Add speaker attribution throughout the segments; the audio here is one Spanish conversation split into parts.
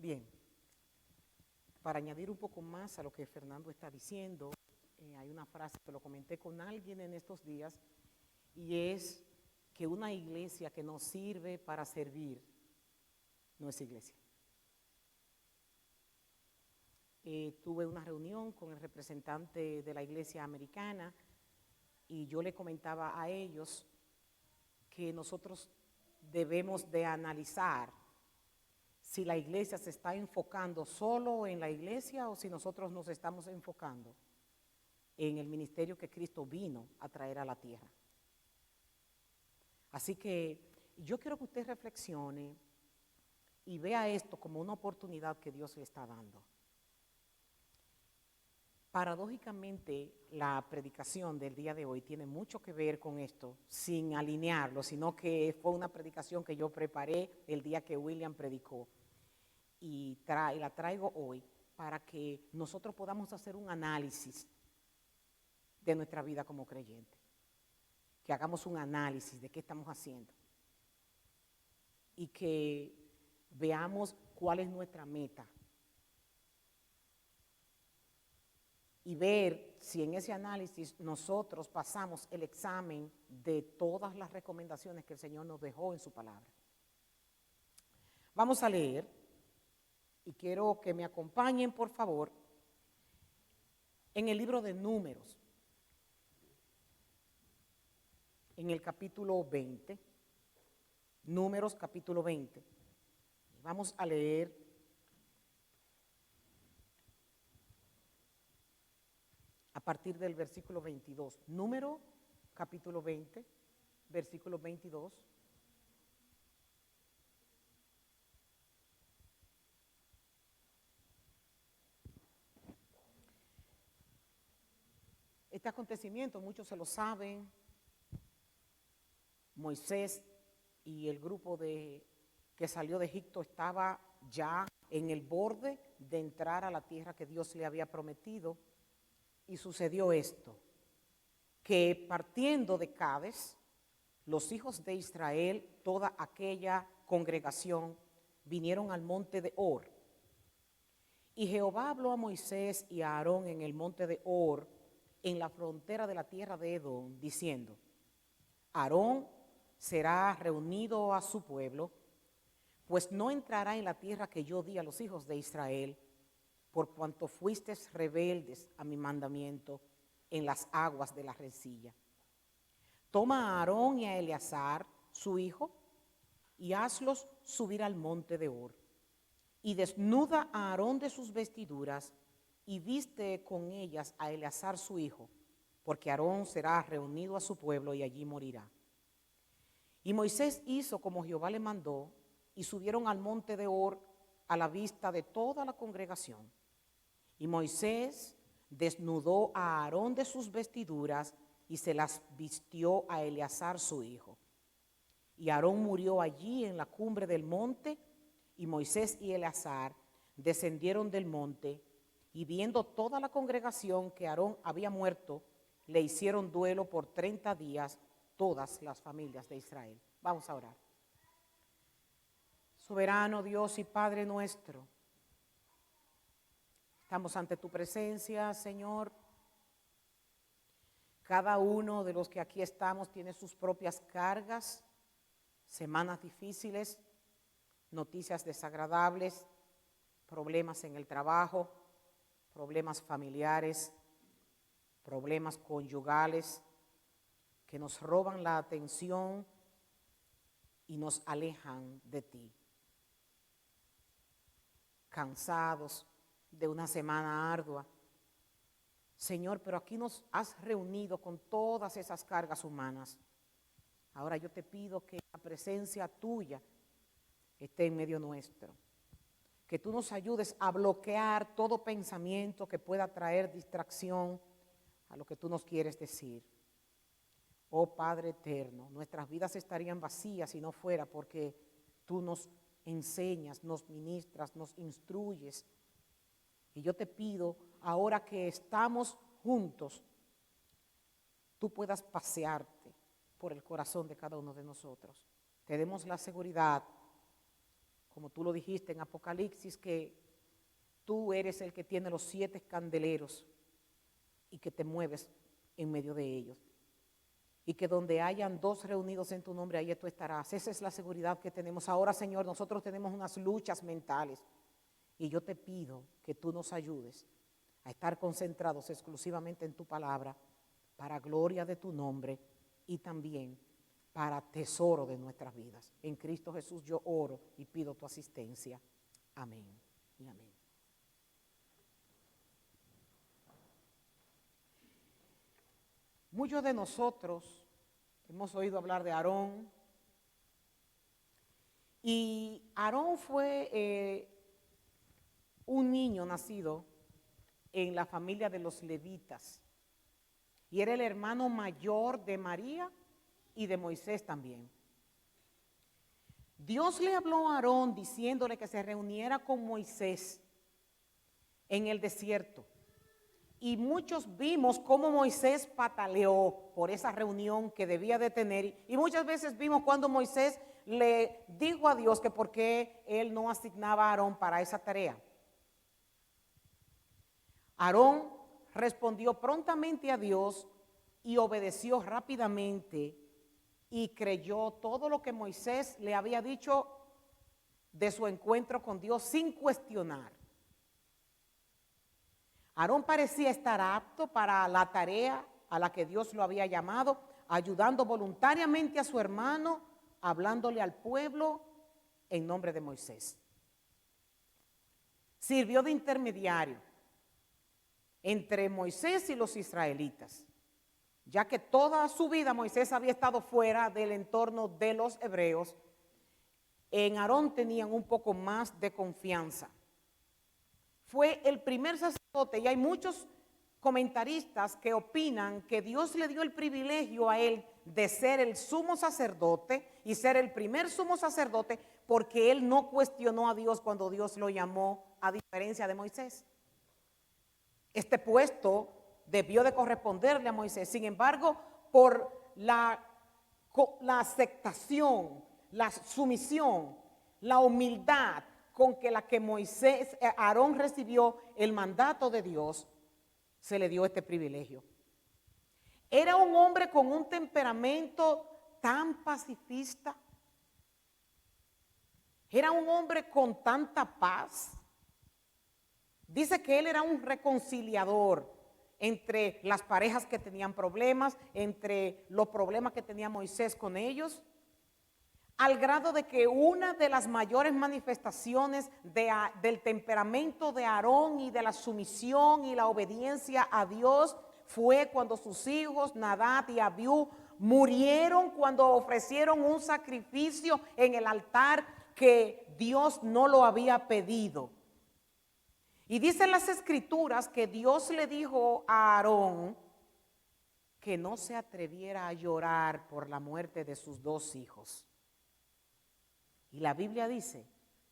Speaker 1: Bien, para añadir un poco más a lo que Fernando está diciendo, hay una frase que lo comenté con alguien en estos días y es que una iglesia que no sirve para servir no es iglesia. Tuve una reunión con el representante de la iglesia americana y yo le comentaba a ellos que nosotros debemos de analizar si la iglesia se está enfocando solo en la iglesia o si nosotros nos estamos enfocando en el ministerio que Cristo vino a traer a la tierra. Así que yo quiero que usted reflexione y vea esto como una oportunidad que Dios le está dando. Paradójicamente, la predicación del día de hoy tiene mucho que ver con esto, sin alinearlo, sino que fue una predicación que yo preparé el día que William predicó y la traigo hoy para que nosotros podamos hacer un análisis de nuestra vida como creyentes, que hagamos un análisis de qué estamos haciendo y que veamos cuál es nuestra meta. Y ver si en ese análisis nosotros pasamos el examen de todas las recomendaciones que el Señor nos dejó en su palabra. Vamos a leer, y quiero que me acompañen, por favor, en el libro de Números, en el capítulo 20, Números capítulo 20. Vamos a leer a partir del versículo 22. Número, capítulo 20, versículo 22. Este acontecimiento, muchos se lo saben, Moisés y el grupo que salió de Egipto estaba ya en el borde de entrar a la tierra que Dios le había prometido. Y sucedió esto, que partiendo de Cades, los hijos de Israel, toda aquella congregación, vinieron al monte de Hor. Y Jehová habló a Moisés y a Aarón en el monte de Hor, en la frontera de la tierra de Edom, diciendo: Aarón será reunido a su pueblo, pues no entrará en la tierra que yo di a los hijos de Israel, por cuanto fuisteis rebeldes a mi mandamiento en las aguas de la rencilla. Toma a Aarón y a Eleazar, su hijo, y hazlos subir al monte de Hor. Y desnuda a Aarón de sus vestiduras, y viste con ellas a Eleazar su hijo, porque Aarón será reunido a su pueblo y allí morirá. Y Moisés hizo como Jehová le mandó, y subieron al monte de Hor a la vista de toda la congregación. Y Moisés desnudó a Aarón de sus vestiduras y se las vistió a Eleazar su hijo. Y Aarón murió allí en la cumbre del monte, y Moisés y Eleazar descendieron del monte, y viendo toda la congregación que Aarón había muerto, le hicieron duelo por 30 días todas las familias de Israel. Vamos a orar. Soberano Dios y Padre nuestro, estamos ante tu presencia, Señor. Cada uno de los que aquí estamos tiene sus propias cargas, semanas difíciles, noticias desagradables, problemas en el trabajo, problemas familiares, problemas conyugales que nos roban la atención y nos alejan de ti. Cansados de una semana ardua. Señor, pero aquí nos has reunido con todas esas cargas humanas. Ahora yo te pido que la presencia tuya esté en medio nuestro. Que tú nos ayudes a bloquear todo pensamiento que pueda traer distracción a lo que tú nos quieres decir. Oh Padre eterno, nuestras vidas estarían vacías si no fuera porque tú nos enseñas, nos ministras, nos instruyes. Y yo te pido, ahora que estamos juntos, tú puedas pasearte por el corazón de cada uno de nosotros. Te demos la seguridad, como tú lo dijiste en Apocalipsis, que tú eres el que tiene los 7 candeleros y que te mueves en medio de ellos. Y que donde hayan 2 reunidos en tu nombre, ahí tú estarás. Esa es la seguridad que tenemos ahora, Señor. Nosotros tenemos unas luchas mentales. Y yo te pido que tú nos ayudes a estar concentrados exclusivamente en tu palabra, para gloria de tu nombre y también para tesoro de nuestras vidas. En Cristo Jesús yo oro y pido tu asistencia. Amén y amén. Muchos de nosotros hemos oído hablar de Aarón, y Aarón fue un niño nacido en la familia de los levitas, y era el hermano mayor de María y de Moisés también. Dios le habló a Aarón diciéndole que se reuniera con Moisés en el desierto. Y muchos vimos cómo Moisés pataleó por esa reunión que debía de tener. Y muchas veces vimos cuando Moisés le dijo a Dios que por qué él no asignaba a Aarón para esa tarea. Aarón respondió prontamente a Dios y obedeció rápidamente y creyó todo lo que Moisés le había dicho de su encuentro con Dios sin cuestionar. Aarón parecía estar apto para la tarea a la que Dios lo había llamado, ayudando voluntariamente a su hermano, hablándole al pueblo en nombre de Moisés. Sirvió de intermediario entre Moisés y los israelitas, ya que toda su vida Moisés había estado fuera del entorno de los hebreos. En Aarón tenían un poco más de confianza. Fue el primer sacerdote, y hay muchos comentaristas que opinan que Dios le dio el privilegio a él de ser el sumo sacerdote y ser el primer sumo sacerdote porque él no cuestionó a Dios cuando Dios lo llamó, a diferencia de Moisés. Este puesto debió de corresponderle a Moisés. Sin embargo, por la aceptación, la sumisión, la humildad con que Aarón recibió el mandato de Dios, se le dio este privilegio. Era un hombre con un temperamento tan pacifista. Era un hombre con tanta paz. Dice que él era un reconciliador entre las parejas que tenían problemas, entre los problemas que tenía Moisés con ellos, al grado de que una de las mayores manifestaciones del temperamento de Aarón y de la sumisión y la obediencia a Dios fue cuando sus hijos Nadab y Abiú murieron cuando ofrecieron un sacrificio en el altar que Dios no lo había pedido. Y dicen las escrituras que Dios le dijo a Aarón que no se atreviera a llorar por la muerte de sus 2 hijos. Y la Biblia dice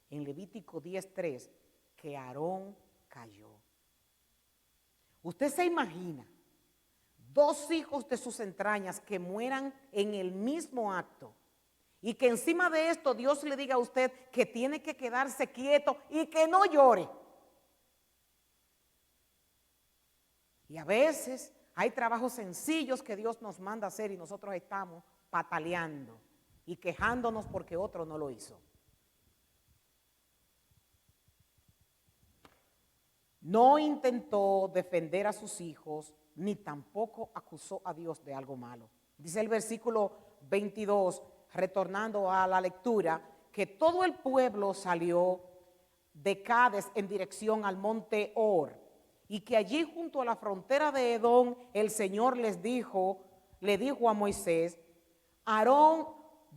Speaker 1: en Levítico 10:3 que Aarón cayó. Usted se imagina 2 hijos de sus entrañas que mueran en el mismo acto, y que encima de esto Dios le diga a usted que tiene que quedarse quieto y que no llore. Y a veces hay trabajos sencillos que Dios nos manda hacer y nosotros estamos pataleando y quejándonos porque otro no lo hizo. No intentó defender a sus hijos, ni tampoco acusó a Dios de algo malo. Dice el versículo 22, retornando a la lectura, que todo el pueblo salió de Cades en dirección al monte Hor, y que allí junto a la frontera de Edom el Señor le dijo a Moisés: Aarón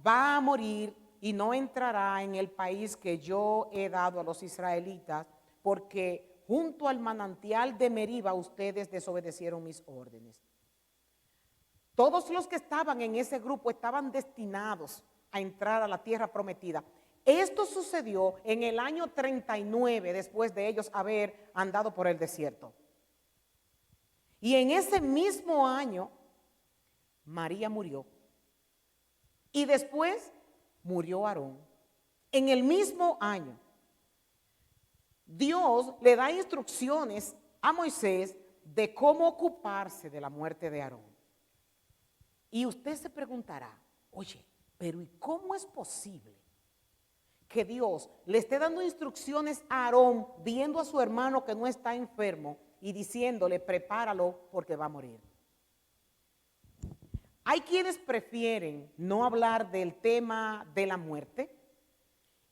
Speaker 1: va a morir y no entrará en el país que yo he dado a los israelitas, porque junto al manantial de Meriba ustedes desobedecieron mis órdenes. Todos los que estaban en ese grupo estaban destinados a entrar a la tierra prometida. Esto sucedió en el año 39 después de ellos haber andado por el desierto. Y en ese mismo año, María murió. Y después murió Aarón. En el mismo año, Dios le da instrucciones a Moisés de cómo ocuparse de la muerte de Aarón. Y usted se preguntará, oye, pero ¿y cómo es posible que Dios le esté dando instrucciones a Aarón viendo a su hermano que no está enfermo y diciéndole, prepáralo porque va a morir? Hay quienes prefieren no hablar del tema de la muerte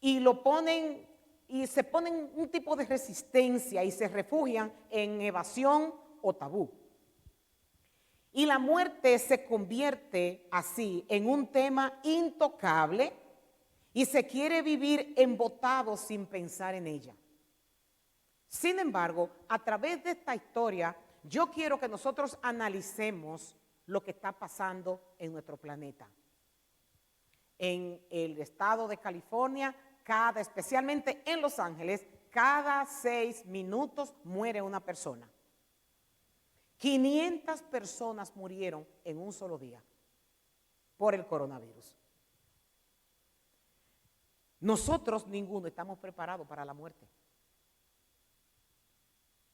Speaker 1: y lo ponen y se ponen un tipo de resistencia y se refugian en evasión o tabú. Y la muerte se convierte así en un tema intocable y se quiere vivir embotado sin pensar en ella. Sin embargo, a través de esta historia, yo quiero que nosotros analicemos lo que está pasando en nuestro planeta. En el estado de California, especialmente en Los Ángeles, cada 6 minutos muere una persona. 500 personas murieron en un solo día por el coronavirus. Nosotros ninguno estamos preparados para la muerte.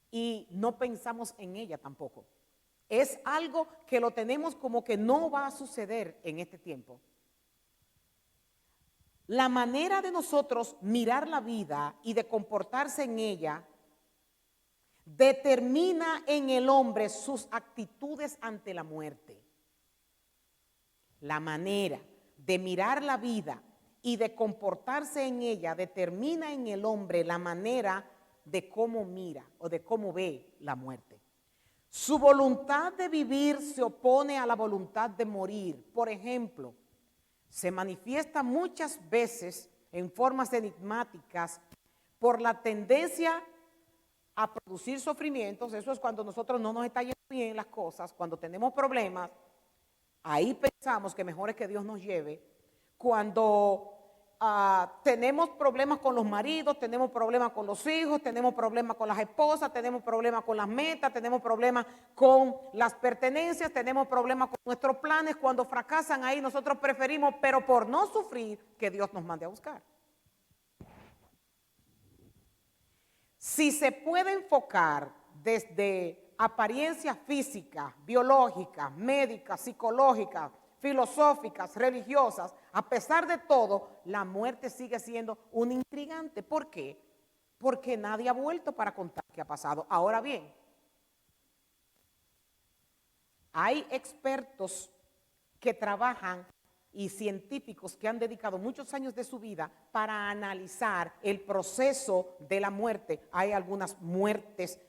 Speaker 1: Y no pensamos en ella tampoco. Es algo que lo tenemos como que no va a suceder en este tiempo. La manera de nosotros mirar la vida y de comportarse en ella determina en el hombre sus actitudes ante la muerte. La manera de mirar la vida y de comportarse en ella determina en el hombre la manera de cómo mira o de cómo ve la muerte. Su voluntad de vivir se opone a la voluntad de morir. Por ejemplo, se manifiesta muchas veces en formas enigmáticas por la tendencia a producir sufrimientos. Eso es cuando nosotros no nos está yendo bien las cosas, cuando tenemos problemas, ahí pensamos que mejor es que Dios nos lleve. Cuando tenemos problemas con los maridos, tenemos problemas con los hijos, tenemos problemas con las esposas, tenemos problemas con las metas, tenemos problemas con las pertenencias, tenemos problemas con nuestros planes. Cuando fracasan ahí, nosotros preferimos, pero por no sufrir, que Dios nos mande a buscar. Si se puede enfocar desde apariencias físicas, biológicas, médicas, psicológicas, filosóficas, religiosas, a pesar de todo, la muerte sigue siendo un intrigante. ¿Por qué? Porque nadie ha vuelto para contar qué ha pasado. Ahora bien, hay expertos que trabajan y científicos que han dedicado muchos años de su vida para analizar el proceso de la muerte. Hay algunas muertes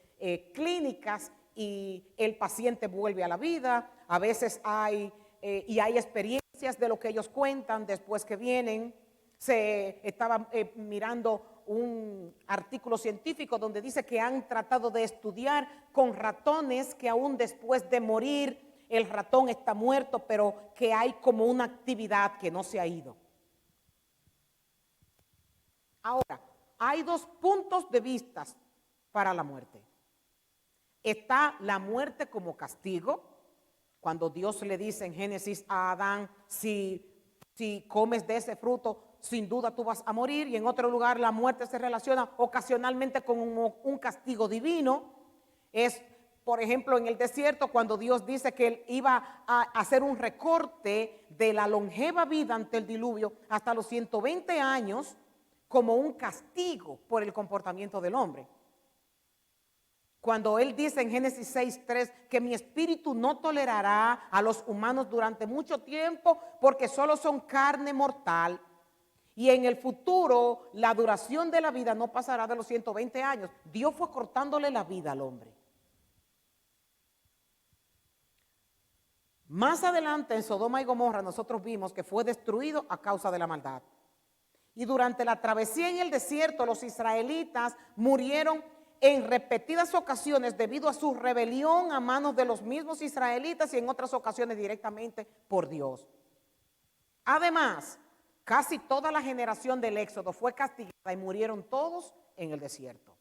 Speaker 1: clínicas y el paciente vuelve a la vida. A veces hay experiencias de lo que ellos cuentan después que vienen. Se estaba mirando un artículo científico donde dice que han tratado de estudiar con ratones que aún después de morir el ratón está muerto, pero que hay como una actividad que no se ha ido. Ahora, hay 2 puntos de vista para la muerte. Está la muerte como castigo, cuando Dios le dice en Génesis a Adán, si comes de ese fruto, sin duda tú vas a morir. Y en otro lugar la muerte se relaciona ocasionalmente con un castigo divino. Es, por ejemplo, en el desierto, cuando Dios dice que Él iba a hacer un recorte de la longeva vida ante el diluvio hasta los 120 años como un castigo por el comportamiento del hombre. Cuando Él dice en Génesis 6:3 que mi espíritu no tolerará a los humanos durante mucho tiempo porque solo son carne mortal. Y en el futuro la duración de la vida no pasará de los 120 años. Dios fue cortándole la vida al hombre. Más adelante en Sodoma y Gomorra nosotros vimos que fue destruido a causa de la maldad. Y durante la travesía en el desierto los israelitas murieron en repetidas ocasiones debido a su rebelión a manos de los mismos israelitas y en otras ocasiones directamente por Dios. Además, casi toda la generación del Éxodo fue castigada y murieron todos en el desierto.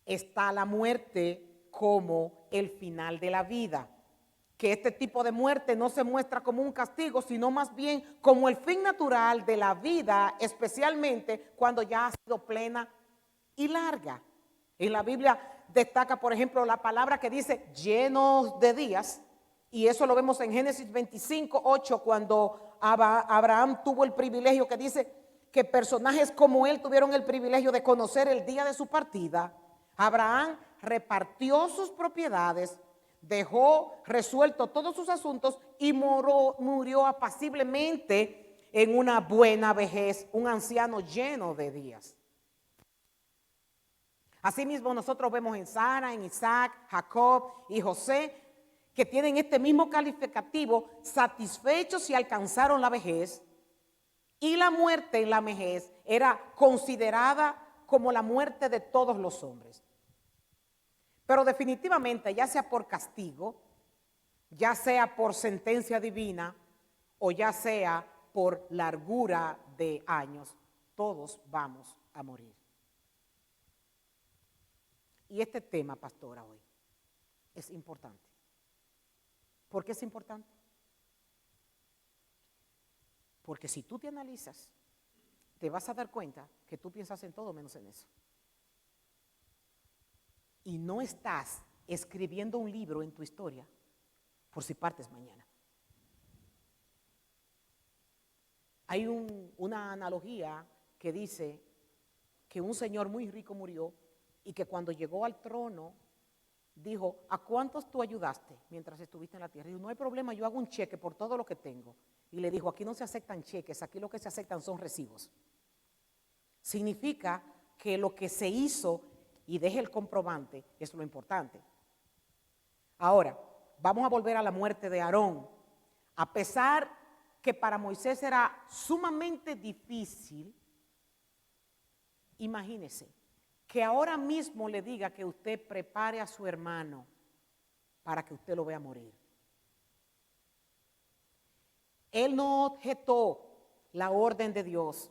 Speaker 1: Está la muerte como el final de la vida, que este tipo de muerte no se muestra como un castigo, sino más bien como el fin natural de la vida, especialmente cuando ya ha sido plena y larga. En la Biblia destaca, por ejemplo, la palabra que dice llenos de días, y eso lo vemos en Génesis 25:8, cuando Abraham tuvo el privilegio, que dice que personajes como él tuvieron el privilegio de conocer el día de su partida. Abraham repartió sus propiedades, dejó resuelto todos sus asuntos y murió apaciblemente en una buena vejez, un anciano lleno de días. Asimismo, nosotros vemos en Sara, en Isaac, Jacob y José, que tienen este mismo calificativo: satisfechos si alcanzaron la vejez, y la muerte en la vejez era considerada como la muerte de todos los hombres. Pero definitivamente, ya sea por castigo, ya sea por sentencia divina o ya sea por largura de años, todos vamos a morir. Y este tema, pastora, hoy es importante. ¿Por qué es importante? Porque si tú te analizas, te vas a dar cuenta que tú piensas en todo menos en eso. Y no estás escribiendo un libro en tu historia por si partes mañana. Hay una analogía que dice que un señor muy rico murió y que cuando llegó al trono dijo: ¿a cuántos tú ayudaste mientras estuviste en la tierra? Y dijo: no hay problema, yo hago un cheque por todo lo que tengo. Y le dijo: aquí no se aceptan cheques, aquí lo que se aceptan son recibos. Significa que lo que se hizo y deje el comprobante es lo importante. Ahora, vamos a volver a la muerte de Aarón. A pesar que para Moisés era sumamente difícil, imagínese que ahora mismo le diga que usted prepare a su hermano para que usted lo vea morir. Él no objetó la orden de Dios,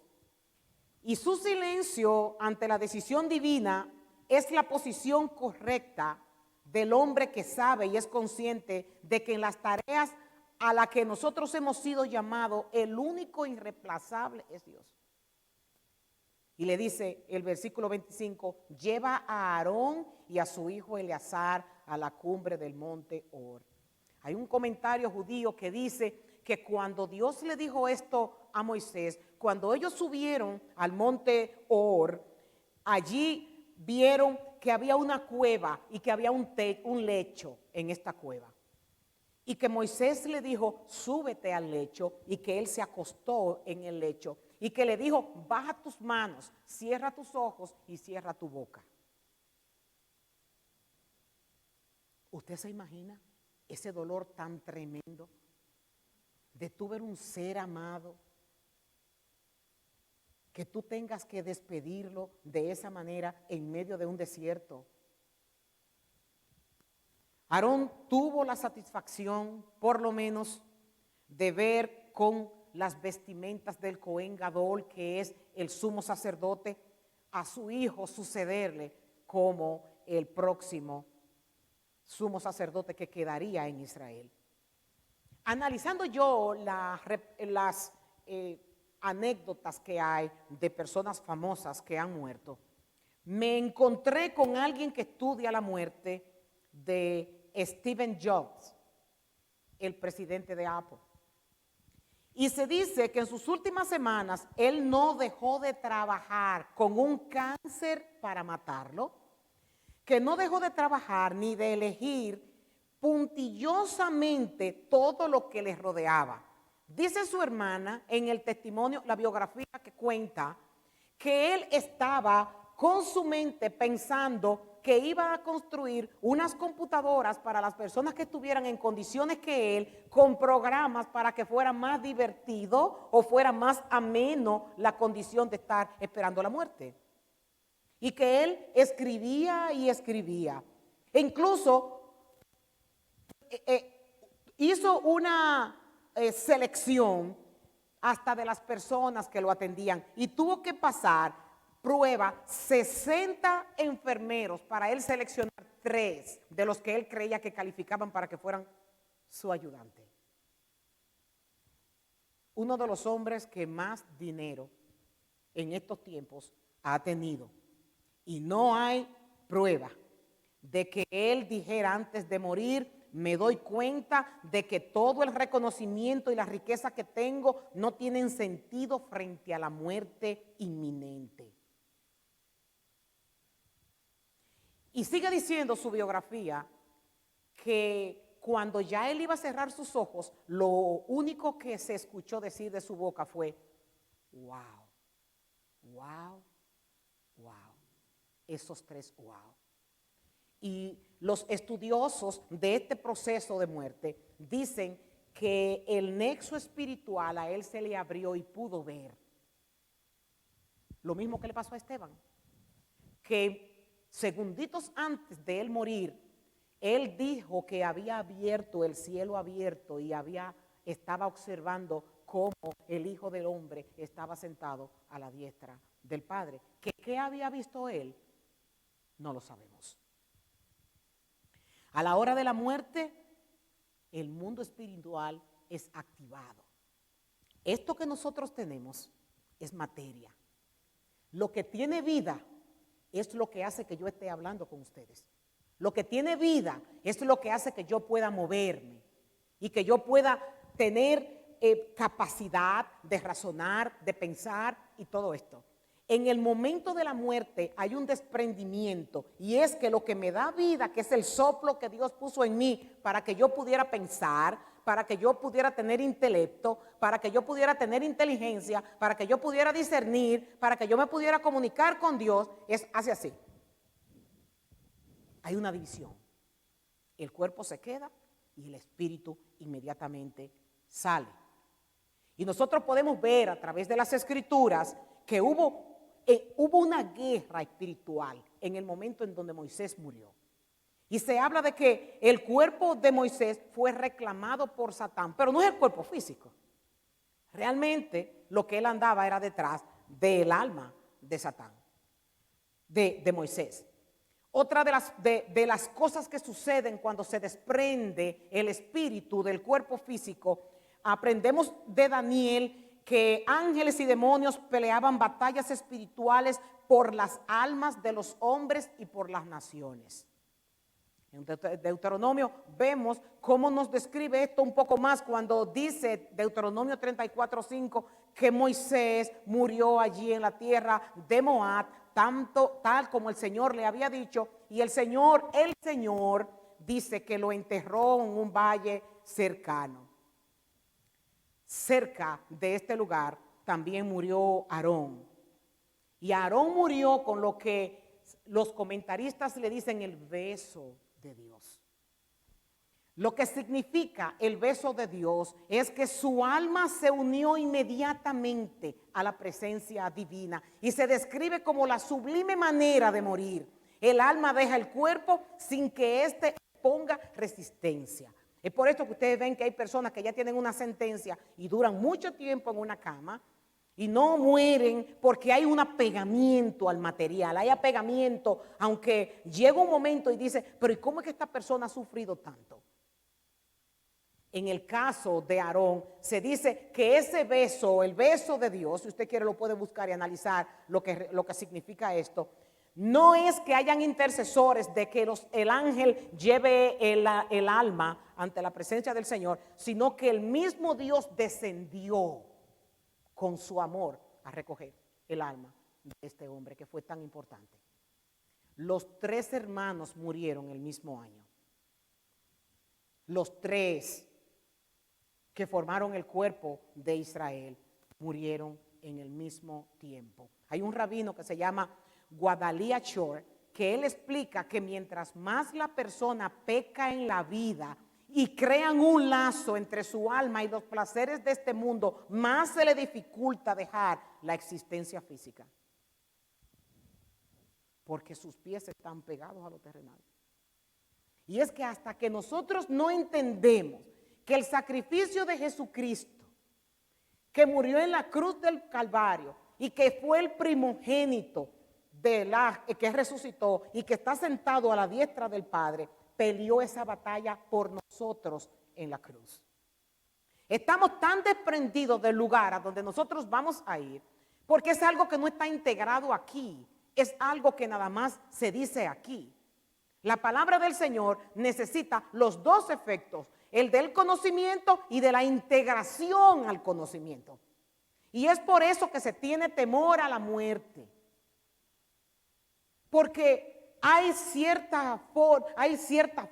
Speaker 1: y su silencio ante la decisión divina es la posición correcta del hombre que sabe y es consciente de que en las tareas a las que nosotros hemos sido llamados, el único irreemplazable es Dios. Y le dice el versículo 25: lleva a Aarón y a su hijo Eleazar a la cumbre del monte Hor. Hay un comentario judío que dice que cuando Dios le dijo esto a Moisés, cuando ellos subieron al monte Hor, allí vieron que había una cueva y que había un lecho en esta cueva. Y que Moisés le dijo: súbete al lecho, y que él se acostó en el lecho. Y que le dijo: baja tus manos, cierra tus ojos y cierra tu boca. ¿Usted se imagina ese dolor tan tremendo de tú ver un ser amado, que tú tengas que despedirlo de esa manera en medio de un desierto? Aarón tuvo la satisfacción, por lo menos, de ver con las vestimentas del Cohen Gadol, que es el sumo sacerdote, a su hijo sucederle como el próximo sumo sacerdote que quedaría en Israel. Analizando yo las anécdotas que hay de personas famosas que han muerto, me encontré con alguien que estudia la muerte de Steve Jobs, el presidente de Apple. Y se dice que en sus últimas semanas él no dejó de trabajar con un cáncer para matarlo, que no dejó de trabajar ni de elegir puntillosamente todo lo que les rodeaba. Dice su hermana en el testimonio, la biografía que cuenta, que él estaba con su mente pensando que iba a construir unas computadoras para las personas que estuvieran en condiciones que él, con programas para que fuera más divertido o fuera más ameno la condición de estar esperando la muerte. Y que él escribía y escribía. E incluso hizo una selección hasta de las personas que lo atendían, y tuvo que pasar prueba 60 enfermeros para él seleccionar 3 de los que él creía que calificaban para que fueran su ayudante. Uno de los hombres que más dinero en estos tiempos ha tenido. Y no hay prueba de que él dijera antes de morir: me doy cuenta de que todo el reconocimiento y la riqueza que tengo no tienen sentido frente a la muerte inminente. Y sigue diciendo su biografía que cuando ya él iba a cerrar sus ojos, lo único que se escuchó decir de su boca fue: wow, wow, wow. Esos tres wow. Y los estudiosos de este proceso de muerte dicen que el nexo espiritual a él se le abrió y pudo ver. Lo mismo que le pasó a Esteban, que segunditos antes de él morir, él dijo que había abierto el cielo abierto y estaba observando cómo el Hijo del Hombre estaba sentado a la diestra del Padre. ¿Qué había visto él? No lo sabemos. A la hora de la muerte, el mundo espiritual es activado. Esto que nosotros tenemos es materia. Lo que tiene vida es lo que hace que yo esté hablando con ustedes. Lo que tiene vida es lo que hace que yo pueda moverme y que yo pueda tener capacidad de razonar, de pensar y todo esto. En el momento de la muerte hay un desprendimiento, y es que lo que me da vida, que es el soplo que Dios puso en mí para que yo pudiera pensar, para que yo pudiera tener intelecto, para que yo pudiera tener inteligencia, para que yo pudiera discernir, para que yo me pudiera comunicar con Dios, hace así. Hay una división. El cuerpo se queda y el espíritu inmediatamente sale. Y nosotros podemos ver a través de las Escrituras que hubo una guerra espiritual en el momento en donde Moisés murió. Y se habla de que el cuerpo de Moisés fue reclamado por Satán, pero no es el cuerpo físico. Realmente lo que él andaba era detrás del alma de Satán, de Moisés. Otra de las cosas que suceden cuando se desprende el espíritu del cuerpo físico, aprendemos de Daniel que ángeles y demonios peleaban batallas espirituales por las almas de los hombres y por las naciones. En Deuteronomio vemos cómo nos describe esto un poco más cuando dice Deuteronomio 34:5 que Moisés murió allí en la tierra de Moab, tal como el Señor le había dicho, y el Señor dice que lo enterró en un valle cercano. Cerca de este lugar también murió Aarón. Y Aarón murió con lo que los comentaristas le dicen el beso de Dios. Lo que significa el beso de Dios es que su alma se unió inmediatamente a la presencia divina y se describe como la sublime manera de morir. El alma deja el cuerpo sin que éste ponga resistencia. Es por esto que ustedes ven que hay personas que ya tienen una sentencia y duran mucho tiempo en una cama y no mueren porque hay un apegamiento al material, hay apegamiento, aunque llega un momento y dice, pero ¿y cómo es que esta persona ha sufrido tanto? En el caso de Aarón, se dice que ese beso, el beso de Dios, si usted quiere lo puede buscar y analizar lo que significa esto. No es que hayan intercesores de que el ángel lleve el alma ante la presencia del Señor, sino que el mismo Dios descendió con su amor a recoger el alma de este hombre que fue tan importante. Los 3 hermanos murieron el mismo año. Los 3 que formaron el cuerpo de Israel murieron en el mismo tiempo. Hay un rabino que se llama Guadalía Shore, que él explica que mientras más la persona peca en la vida y crean un lazo entre su alma y los placeres de este mundo, más se le dificulta dejar la existencia física, porque sus pies están pegados a lo terrenal. Y es que hasta que nosotros no entendemos que el sacrificio de Jesucristo, que murió en la cruz del Calvario y que fue el primogénito que resucitó y que está sentado a la diestra del Padre, peleó esa batalla por nosotros en la cruz. Estamos tan desprendidos del lugar a donde nosotros vamos a ir, porque es algo que no está integrado aquí, es algo que nada más se dice aquí. La palabra del Señor necesita los dos efectos, el del conocimiento y de la integración al conocimiento. Y es por eso que se tiene temor a la muerte. Porque hay cierta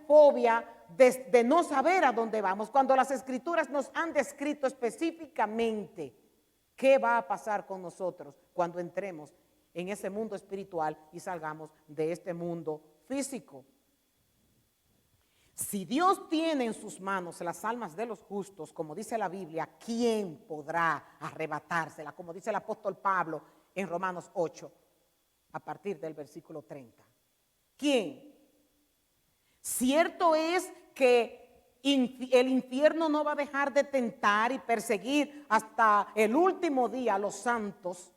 Speaker 1: fobia de no saber a dónde vamos, cuando las Escrituras nos han descrito específicamente qué va a pasar con nosotros cuando entremos en ese mundo espiritual y salgamos de este mundo físico. Si Dios tiene en sus manos las almas de los justos, como dice la Biblia, ¿quién podrá arrebatársela? Como dice el apóstol Pablo en Romanos 8, a partir del versículo 30. ¿Quién? Cierto es que el infierno no va a dejar de tentar y perseguir hasta el último día a los santos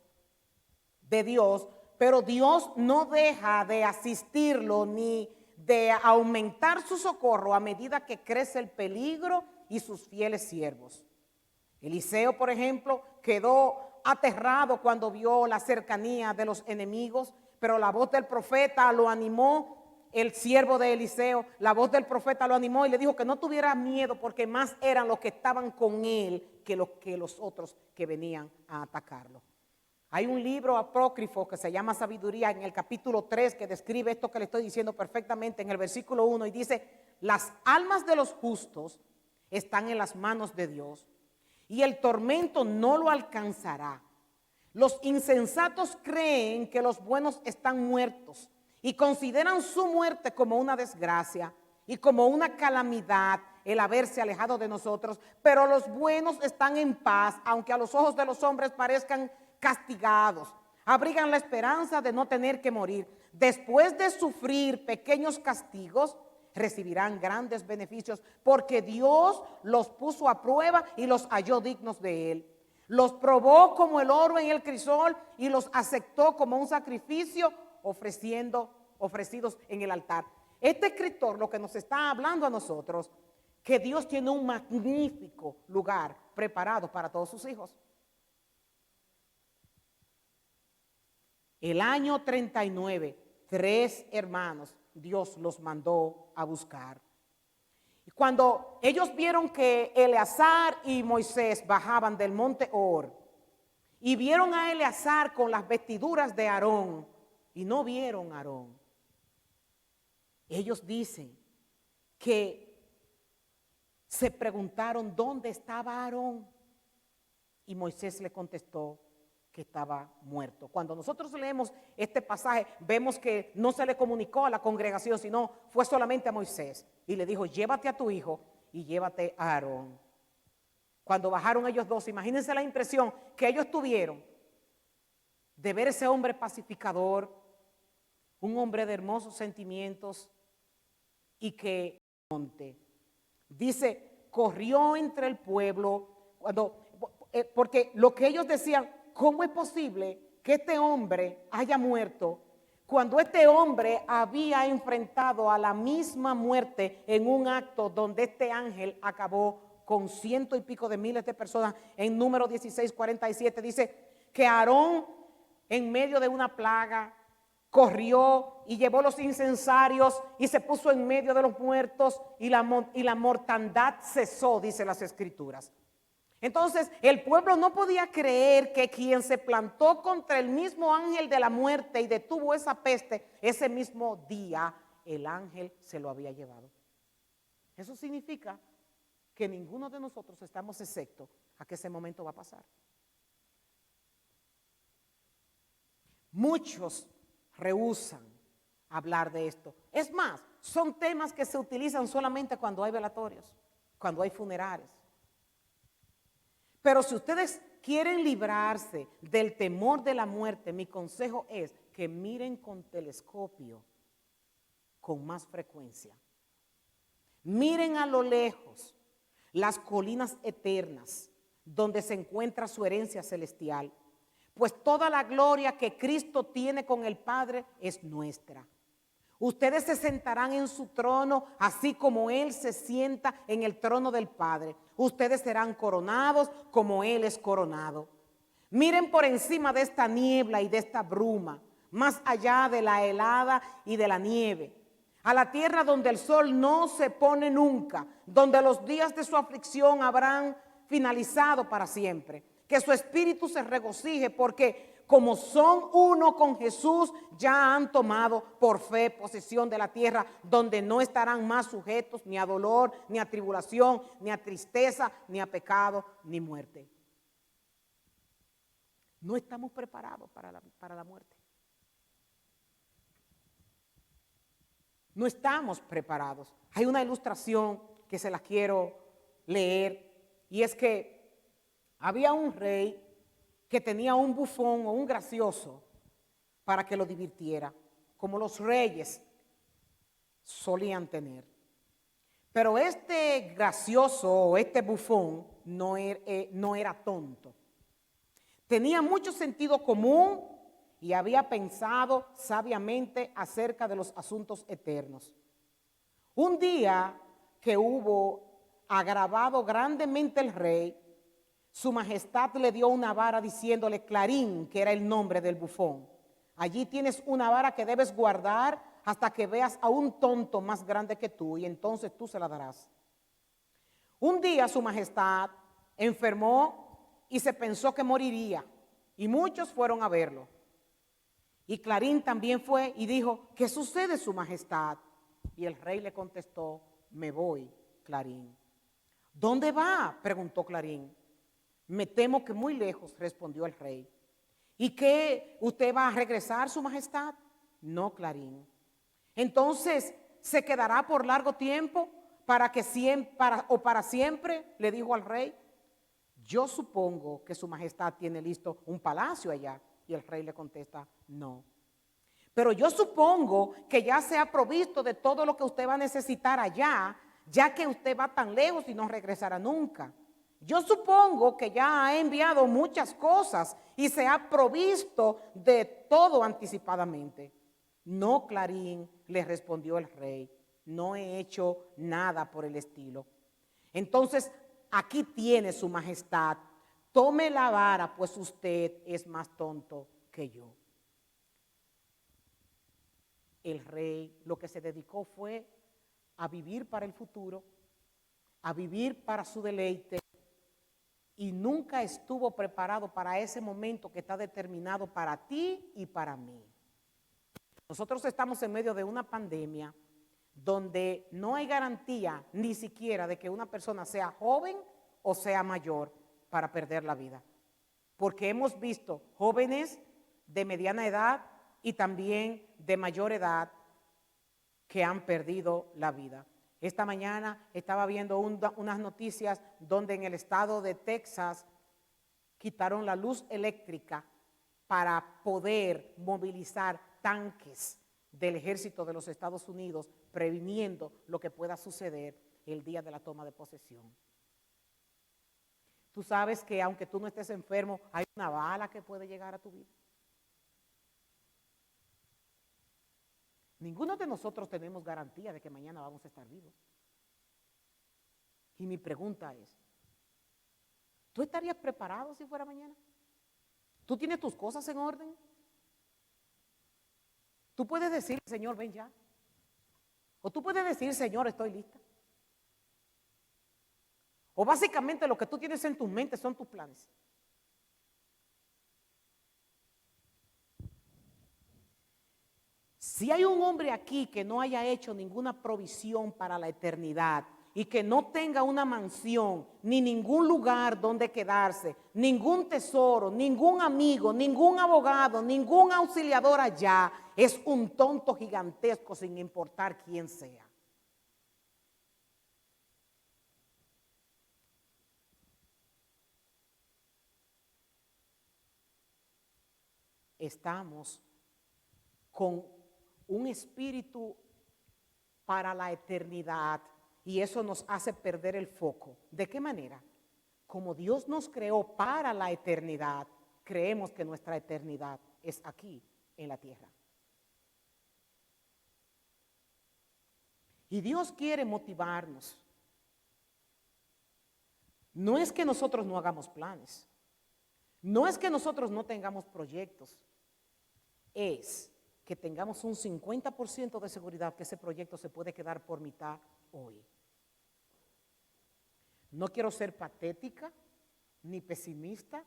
Speaker 1: de Dios, pero Dios no deja de asistirlo ni de aumentar su socorro a medida que crece el peligro y sus fieles siervos. Eliseo, por ejemplo, quedó aterrado cuando vio la cercanía de los enemigos, pero la voz del profeta lo animó. El siervo de Eliseo, la voz del profeta lo animó y le dijo que no tuviera miedo porque más eran los que estaban con él que los otros que venían a atacarlo. Hay un libro apócrifo que se llama Sabiduría en el capítulo 3 que describe esto que le estoy diciendo perfectamente en el versículo 1 y dice: las almas de los justos están en las manos de Dios y el tormento no lo alcanzará. Los insensatos creen que los buenos están muertos y consideran su muerte como una desgracia y como una calamidad el haberse alejado de nosotros, pero los buenos están en paz, aunque a los ojos de los hombres parezcan castigados. Abrigan la esperanza de no tener que morir. Después de sufrir pequeños castigos, recibirán grandes beneficios, porque Dios los puso a prueba y los halló dignos de él. Los probó como el oro en el crisol y los aceptó como un sacrificio ofrecidos en el altar. Este escritor lo que nos está hablando a nosotros, que Dios tiene un magnífico lugar preparado para todos sus hijos. El año 39, 3 hermanos, Dios los mandó a buscar. Y cuando ellos vieron que Eleazar y Moisés bajaban del monte Hor y vieron a Eleazar con las vestiduras de Aarón y no vieron a Aarón, ellos dicen que se preguntaron dónde estaba Aarón y Moisés le contestó que estaba muerto. Cuando nosotros leemos este pasaje, vemos que no se le comunicó a la congregación, sino fue solamente a Moisés. Y le dijo: llévate a tu hijo y llévate a Aarón. Cuando bajaron ellos dos, imagínense la impresión que ellos tuvieron de ver ese hombre pacificador, un hombre de hermosos sentimientos y que dice, corrió entre el pueblo, porque lo que ellos decían: ¿cómo es posible que este hombre haya muerto cuando este hombre había enfrentado a la misma muerte en un acto donde este ángel acabó con 100 y pico de miles de personas? En Número 16:47 dice que Aarón, en medio de una plaga, corrió y llevó los incensarios y se puso en medio de los muertos y la mortandad cesó, dice las Escrituras. Entonces el pueblo no podía creer que quien se plantó contra el mismo ángel de la muerte y detuvo esa peste, ese mismo día el ángel se lo había llevado. Eso significa que ninguno de nosotros estamos excepto a que ese momento va a pasar. Muchos rehúsan hablar de esto. Es más, son temas que se utilizan solamente cuando hay velatorios, cuando hay funerales. Pero si ustedes quieren librarse del temor de la muerte, mi consejo es que miren con telescopio con más frecuencia. Miren a lo lejos las colinas eternas donde se encuentra su herencia celestial, pues toda la gloria que Cristo tiene con el Padre es nuestra. Ustedes se sentarán en su trono, así como Él se sienta en el trono del Padre. Ustedes serán coronados como Él es coronado. Miren por encima de esta niebla y de esta bruma, más allá de la helada y de la nieve, a la tierra donde el sol no se pone nunca, donde los días de su aflicción habrán finalizado para siempre. Que su espíritu se regocije porque como son uno con Jesús, ya han tomado por fe posesión de la tierra donde no estarán más sujetos ni a dolor, ni a tribulación, ni a tristeza, ni a pecado, ni muerte. No estamos preparados para la muerte. No estamos preparados. Hay una ilustración que se la quiero leer y es que había un rey que tenía un bufón o un gracioso para que lo divirtiera, como los reyes solían tener. Pero este gracioso o este bufón no era tonto. Tenía mucho sentido común y había pensado sabiamente acerca de los asuntos eternos. Un día que hubo agravado grandemente el rey, su majestad le dio una vara diciéndole Clarín, que era el nombre del bufón. Allí tienes una vara que debes guardar hasta que veas a un tonto más grande que tú y entonces tú se la darás. Un día su majestad enfermó y se pensó que moriría y muchos fueron a verlo. Y Clarín también fue y dijo, ¿qué sucede, su majestad? Y el rey le contestó, me voy, Clarín. ¿Dónde va?, preguntó Clarín. Me temo que muy lejos, respondió el rey. ¿Y qué? ¿Usted va a regresar, su majestad? No, Clarín. Entonces, ¿se quedará por largo tiempo para siempre? Le dijo al rey. Yo supongo que su majestad tiene listo un palacio allá. Y el rey le contesta, no. Pero yo supongo que ya se ha provisto de todo lo que usted va a necesitar allá, ya que usted va tan lejos y no regresará nunca. Yo supongo que ya ha enviado muchas cosas y se ha provisto de todo anticipadamente. No, Clarín, le respondió el rey, no he hecho nada por el estilo. Entonces, aquí tiene su majestad, tome la vara, pues usted es más tonto que yo. El rey lo que se dedicó fue a vivir para el futuro, a vivir para su deleite, y nunca estuvo preparado para ese momento que está determinado para ti y para mí. Nosotros estamos en medio de una pandemia donde no hay garantía ni siquiera de que una persona sea joven o sea mayor para perder la vida. Porque hemos visto jóvenes de mediana edad y también de mayor edad que han perdido la vida. Esta mañana estaba viendo unas noticias donde en el estado de Texas quitaron la luz eléctrica para poder movilizar tanques del ejército de los Estados Unidos, previniendo lo que pueda suceder el día de la toma de posesión. Tú sabes que aunque tú no estés enfermo, hay una bala que puede llegar a tu vida. Ninguno de nosotros tenemos garantía de que mañana vamos a estar vivos. Y mi pregunta es, ¿tú estarías preparado si fuera mañana? ¿Tú tienes tus cosas en orden? Tú puedes decir, Señor, ven ya. O tú puedes decir, Señor, estoy lista. O básicamente lo que tú tienes en tu mente son tus planes. Si hay un hombre aquí que no haya hecho ninguna provisión para la eternidad y que no tenga una mansión, ni ningún lugar donde quedarse, ningún tesoro, ningún amigo, ningún abogado, ningún auxiliador allá, es un tonto gigantesco sin importar quién sea. Estamos con un espíritu para la eternidad y eso nos hace perder el foco. ¿De qué manera? Como Dios nos creó para la eternidad, creemos que nuestra eternidad es aquí en la tierra. Y Dios quiere motivarnos. No es que nosotros no hagamos planes. No es que nosotros no tengamos proyectos. Es que tengamos un 50% de seguridad que ese proyecto se puede quedar por mitad hoy. No quiero ser patética ni pesimista,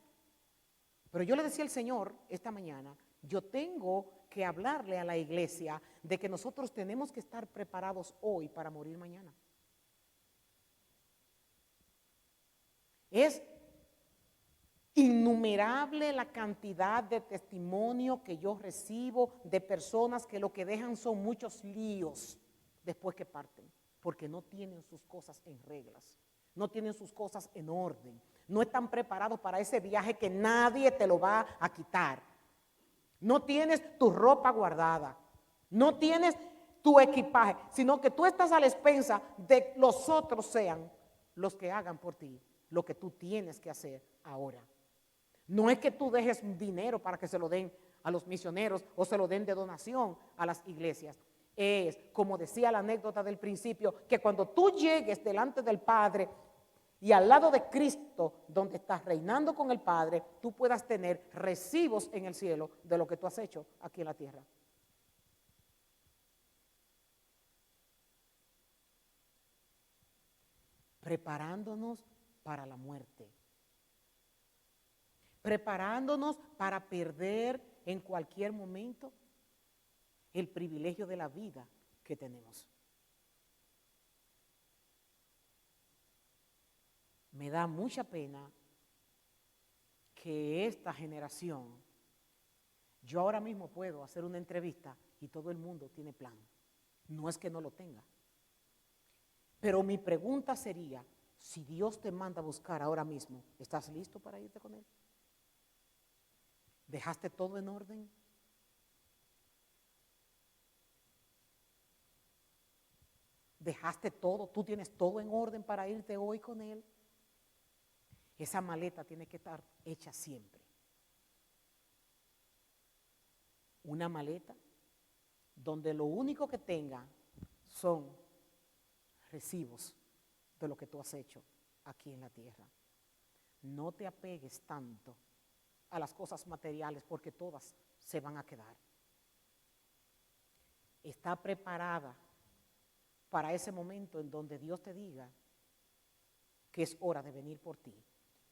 Speaker 1: pero yo le decía al Señor esta mañana, yo tengo que hablarle a la iglesia de que nosotros tenemos que estar preparados hoy para morir mañana. Es innumerable la cantidad de testimonio que yo recibo de personas que lo que dejan son muchos líos después que parten, porque no tienen sus cosas en reglas, no tienen sus cosas en orden, no están preparados para ese viaje que nadie te lo va a quitar. No tienes tu ropa guardada, no tienes tu equipaje, sino que tú estás a la expensa de los otros sean los que hagan por ti lo que tú tienes que hacer ahora. No es que tú dejes dinero para que se lo den a los misioneros o se lo den de donación a las iglesias. Es, como decía la anécdota del principio, que cuando tú llegues delante del Padre y al lado de Cristo, donde estás reinando con el Padre, tú puedas tener recibos en el cielo de lo que tú has hecho aquí en la tierra. Preparándonos para la muerte. Preparándonos para perder en cualquier momento el privilegio de la vida que tenemos. Me da mucha pena que esta generación, yo ahora mismo puedo hacer una entrevista y todo el mundo tiene plan. No es que no lo tenga. Pero mi pregunta sería, si Dios te manda a buscar ahora mismo, ¿estás listo para irte con Él? ¿Dejaste todo en orden? ¿Dejaste todo? ¿Tú tienes todo en orden para irte hoy con Él? Esa maleta tiene que estar hecha siempre. Una maleta donde lo único que tenga son recibos de lo que tú has hecho aquí en la tierra. No te apegues tanto a las cosas materiales porque todas se van a quedar. Está preparada para ese momento en donde Dios te diga que es hora de venir por ti.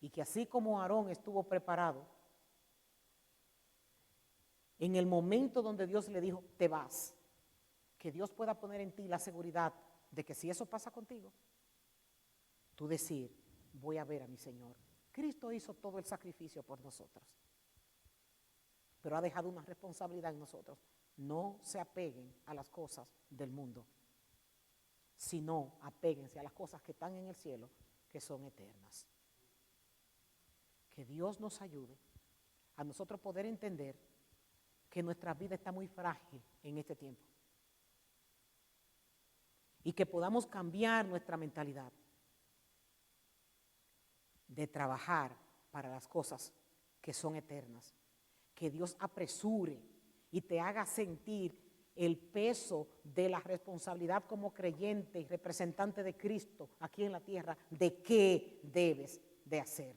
Speaker 1: Y que así como Aarón estuvo preparado, en el momento donde Dios le dijo, te vas, que Dios pueda poner en ti la seguridad de que si eso pasa contigo, tú decir, voy a ver a mi Señor. Cristo hizo todo el sacrificio por nosotros, pero ha dejado una responsabilidad en nosotros. No se apeguen a las cosas del mundo, sino apéguense a las cosas que están en el cielo, que son eternas. Que Dios nos ayude a nosotros poder entender que nuestra vida está muy frágil en este tiempo y que podamos cambiar nuestra mentalidad de trabajar para las cosas que son eternas. Que Dios apresure y te haga sentir el peso de la responsabilidad como creyente y representante de Cristo aquí en la tierra, de qué debes de hacer.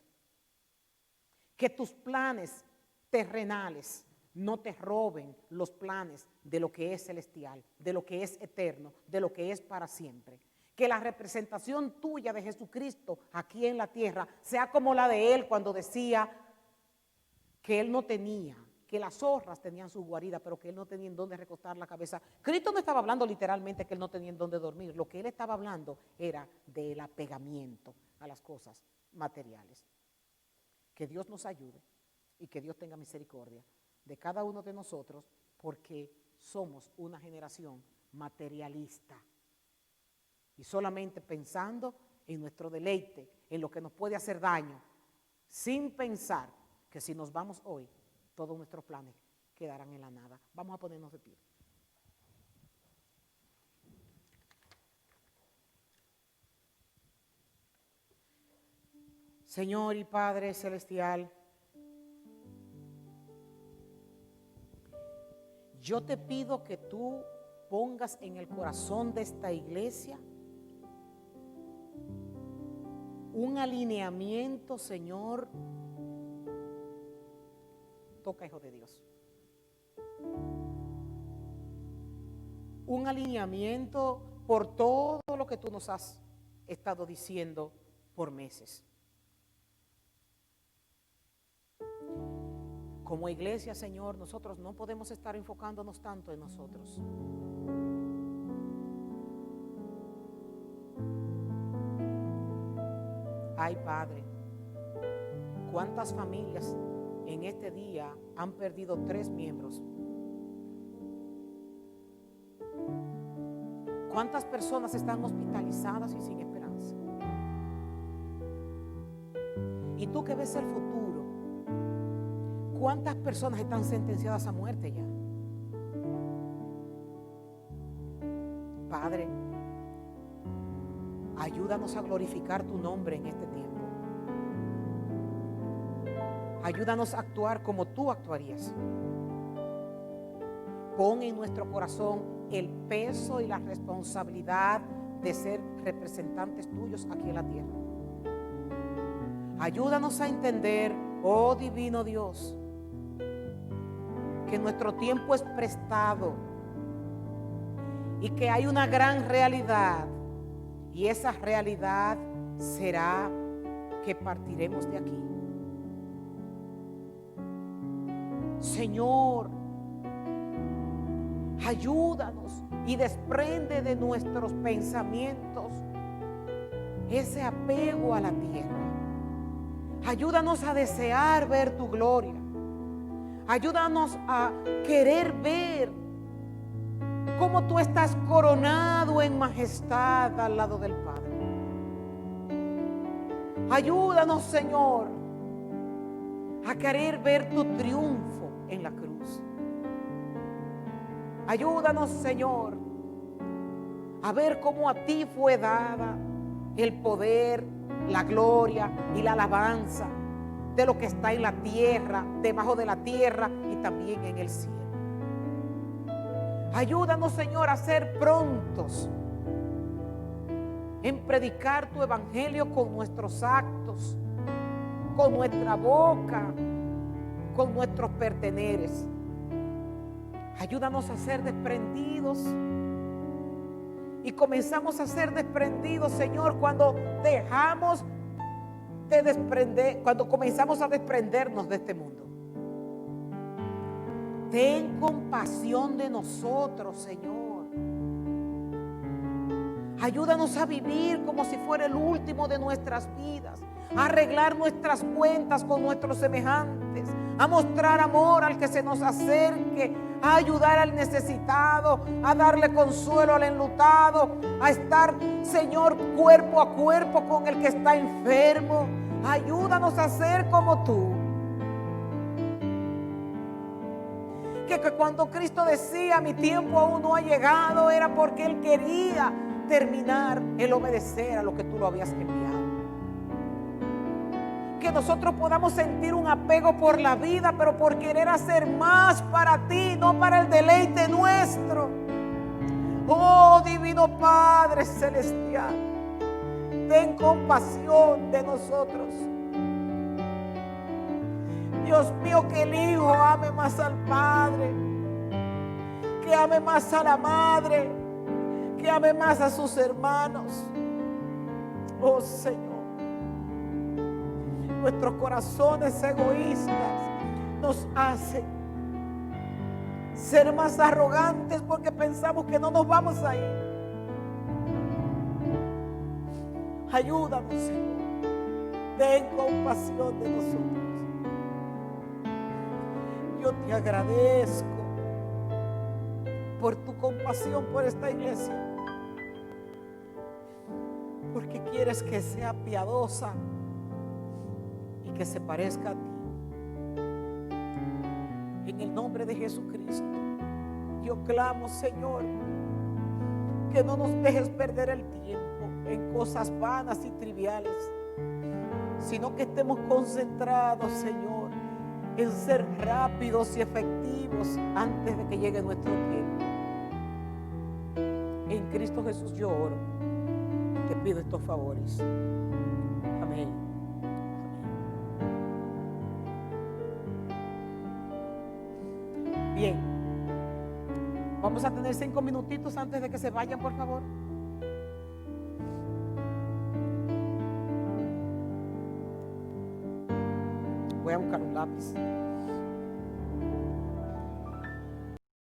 Speaker 1: Que tus planes terrenales no te roben los planes de lo que es celestial, de lo que es eterno, de lo que es para siempre. Que la representación tuya de Jesucristo aquí en la tierra sea como la de Él cuando decía que Él no tenía, que las zorras tenían su guarida, pero que Él no tenía en dónde recostar la cabeza. Cristo no estaba hablando literalmente que Él no tenía en dónde dormir. Lo que Él estaba hablando era del apegamiento a las cosas materiales. Que Dios nos ayude y que Dios tenga misericordia de cada uno de nosotros, porque somos una generación materialista y solamente pensando en nuestro deleite, en lo que nos puede hacer daño, sin pensar que si nos vamos hoy, todos nuestros planes quedarán en la nada. Vamos a ponernos de pie. Señor y Padre Celestial, yo te pido que tú pongas en el corazón de esta iglesia un alineamiento, Señor. Toca, Hijo de Dios. Un alineamiento por todo lo que tú nos has estado diciendo por meses. Como iglesia, Señor, nosotros no podemos estar enfocándonos tanto en nosotros. Ay, Padre, ¿cuántas familias en este día han perdido 3 miembros? ¿Cuántas personas están hospitalizadas y sin esperanza? Y tú que ves el futuro, ¿cuántas personas están sentenciadas a muerte ya? Padre, ayúdanos a glorificar tu nombre en este tiempo. Ayúdanos a actuar como tú actuarías. Pon en nuestro corazón el peso y la responsabilidad de ser representantes tuyos aquí en la tierra. Ayúdanos a entender, oh divino Dios, que nuestro tiempo es prestado y que hay una gran realidad, y esa realidad será que partiremos de aquí. Señor, ayúdanos y desprende de nuestros pensamientos ese apego a la tierra. Ayúdanos a desear ver tu gloria. Ayúdanos a querer ver cómo tú estás coronado en majestad al lado del Padre. Ayúdanos, Señor, a querer ver tu triunfo en la cruz. Ayúdanos, Señor, a ver cómo a ti fue dada el poder, la gloria y la alabanza de lo que está en la tierra, debajo de la tierra y también en el cielo. Ayúdanos, Señor, a ser prontos en predicar tu evangelio con nuestros actos, con nuestra boca, con nuestros perteneres. Ayúdanos a ser desprendidos. Y comenzamos a ser desprendidos, Señor, cuando dejamos de desprender, cuando comenzamos a desprendernos de este mundo. Ten compasión de nosotros, Señor. Ayúdanos a vivir como si fuera el último de nuestras vidas, a arreglar nuestras cuentas con nuestros semejantes, a mostrar amor al que se nos acerque, a ayudar al necesitado, a darle consuelo al enlutado, a estar, Señor, cuerpo a cuerpo con el que está enfermo. Ayúdanos a ser como tú. Que cuando Cristo decía mi tiempo aún no ha llegado, era porque Él quería terminar el obedecer a lo que tú lo habías enviado. Que nosotros podamos sentir un apego por la vida, pero por querer hacer más para ti, no para el deleite nuestro. Oh divino Padre celestial, ten compasión de nosotros. Dios mío, que el Hijo ame más al Padre, que ame más a la Madre, que ame más a sus hermanos. Oh Señor, nuestros corazones egoístas nos hacen ser más arrogantes porque pensamos que no nos vamos a ir. Ayúdanos, Señor. Ten compasión de nosotros. Yo te agradezco por tu compasión por esta iglesia, porque quieres que sea piadosa y que se parezca a ti. En el nombre de Jesucristo, yo clamo, Señor, que no nos dejes perder el tiempo en cosas vanas y triviales, sino que estemos concentrados, Señor, en ser rápidos y efectivos antes de que llegue nuestro tiempo. En Cristo Jesús yo oro. Te pido estos favores. Amén. Amén. Bien. Vamos a tener 5 minutitos antes de que se vayan, por favor. Voy a buscar un lápiz.